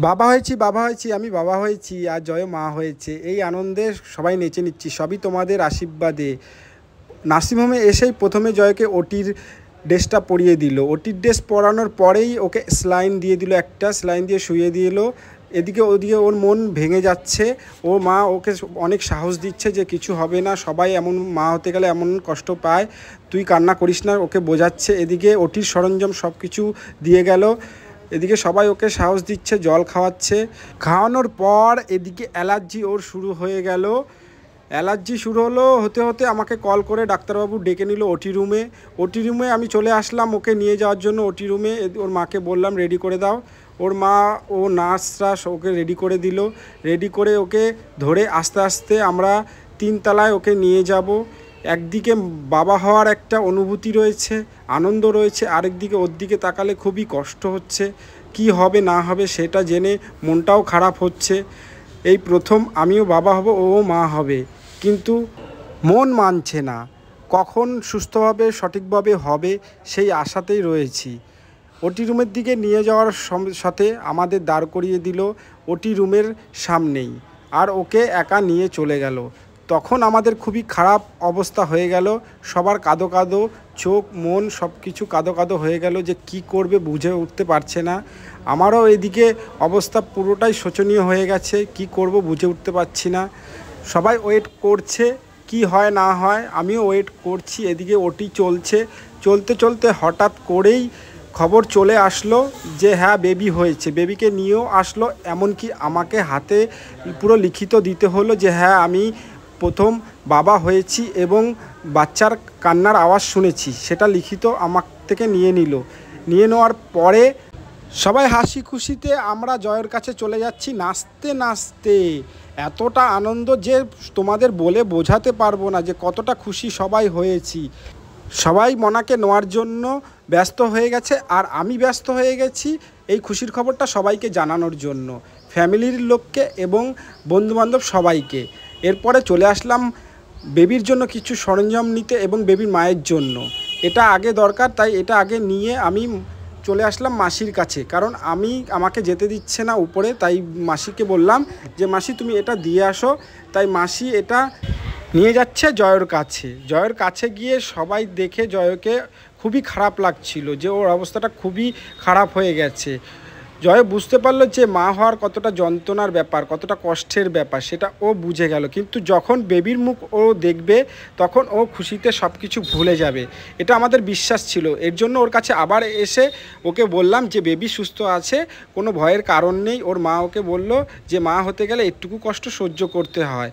বাবা হয়েছি আমি বাবা হয়েছি আর জয় মা হয়েছে। এই আনন্দে সবাই নেচে নিচ্ছি, সবই তোমাদের আশীর্বাদে। নার্সিংহোমে এসেই প্রথমে জয়কে ওটির ড্রেসটা পরিয়ে দিল। ওটির ড্রেস পরানোর পরেই ওকে স্যালাইন দিয়ে দিল, একটা স্যালাইন দিয়ে শুইয়ে দিল। এদিকে ওদিকে ওর মন ভেঙে যাচ্ছে। ও মা ওকে অনেক সাহস দিচ্ছে যে কিছু হবে না, সবাই এমন মা হতে গেলে এমন কষ্ট পায়, তুই কান্না করিস না, ওকে বোঝাচ্ছে। এদিকে ওটির সরঞ্জাম সব কিছু দিয়ে গেল। এদিকে সবাই ওকে সাহস দিচ্ছে, জল খাওয়াচ্ছে। খাওয়ানোর পর এদিকে অ্যালার্জি ওর শুরু হয়ে গেল। অ্যালার্জি শুরু হলো হতে হতে আমাকে কল করে ডাক্তারবাবু ডেকে নিল ওটি রুমে আমি চলে আসলাম ওকে নিয়ে যাওয়ার জন্য। ওটি রুমে ওর মাকে বললাম রেডি করে দাও। ওর মা ও নার্সরা ওকে রেডি করে দিল। রেডি করে ওকে ধরে আস্তে আস্তে আমরা 3 তলায় ওকে নিয়ে যাব। একদিকে বাবা হওয়ার একটা অনুভূতি রয়েছে, আনন্দ রয়েছে, আরেকদিকে ওর দিকে তাকালে খুবই কষ্ট হচ্ছে। কি হবে না হবে সেটা জেনে মনটাও খারাপ হচ্ছে। এই প্রথম আমিও বাবা হব, ও মা হবে, কিন্তু মন মানছে না। কখন সুস্থভাবে সঠিকভাবে হবে সেই আশাতেই রয়েছি। ওটি রুমের দিকে নিয়ে যাওয়ার সাথে আমাদের দাঁড় করিয়ে দিল ওটি রুমের সামনেই, আর ওকে একা নিয়ে চলে গেল। তখন আমাদের খুবই খারাপ অবস্থা হয়ে গেল, সবার কাঁদো কাঁদো চোখ মন সব কিছু কাঁদো কাঁদো হয়ে গেল, যে কি করবে বুঝে উঠতে পারছে না। আমারও এদিকে অবস্থা পুরোটাই শোচনীয় হয়ে গেছে, কি করব বুঝে উঠতে পারছি না। সবাই ওয়েট করছে কি হয় না হয়, আমিও ওয়েট করছি। এদিকে ওটি চলছে, চলতে চলতে হঠাৎ করেই খবর চলে আসলো যে হ্যাঁ বেবি হয়েছে। বেবিকে নিয়েও আসলো, এমনকি আমাকে হাতে পুরো লিখিত দিতে হলো যে হ্যাঁ আমি প্রথম বাবা হয়েছি এবং বাচ্চার কান্নার আওয়াজ শুনেছি, সেটা লিখিত আমার থেকে নিয়ে নেওয়ার পরে সবাই হাসি খুশিতে আমরা জয়ের কাছে চলে যাচ্ছি নাচতে নাচতে। এতটা আনন্দ যে তোমাদের বলে বোঝাতে পারবো না যে কতটা খুশি সবাই হয়েছি। সবাই মনাকে নেওয়ার জন্য ব্যস্ত হয়ে গেছে, আর আমি ব্যস্ত হয়ে গেছি এই খুশির খবরটা সবাইকে জানানোর জন্য, ফ্যামিলির লোককে এবং বন্ধুবান্ধব সবাইকে। এরপরে চলে আসলাম বেবির জন্য কিছু সরঞ্জাম নিতে এবং বেবির মায়ের জন্য। এটা আগে দরকার, তাই এটা আগে নিয়ে আমি চলে আসলাম মাসির কাছে, কারণ আমাকে যেতে দিচ্ছে না উপরে। তাই মাসিকে বললাম যে মাসি তুমি এটা দিয়ে আসো। তাই মাসি এটা নিয়ে যাচ্ছে জয়ের কাছে গিয়ে সবাই দেখে জয়কে খুবই খারাপ লাগছিল, যে ওর অবস্থাটা খুবই খারাপ হয়ে গেছে। জয় বুঝতে পারলো যে মা হওয়ার কতটা যন্ত্রণার ব্যাপার, কতটা কষ্টের ব্যাপার, সেটা ও বুঝে গেল। কিন্তু যখন বেবির মুখ ও দেখবে তখন ও খুশিতে সব কিছু ভুলে যাবে, এটা আমাদের বিশ্বাস ছিল। এর জন্য ওর কাছে আবার এসে ওকে বললাম যে বেবি সুস্থ আছে, কোনো ভয়ের কারণ নেই। ওর মা ওকে বলল যে মা হতে গেলে একটুকু কষ্ট সহ্য করতে হয়।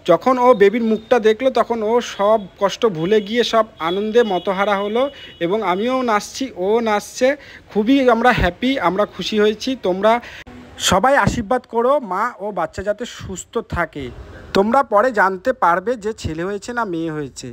যখন ও বেবির মুখটা দেখলো তখন ও সব কষ্ট ভুলে গিয়ে সব আনন্দে মতহারা হলো, এবং আমিও নাচছি, ও নাচছে। খুবই আমরা হ্যাপি, আমরা খুশি হয়েছি। তোমরা সবাই আশীর্বাদ করো মা ও বাচ্চা যাতে সুস্থ থাকে। তোমরা পরে জানতে পারবে যে ছেলে হয়েছে না মেয়ে হয়েছে।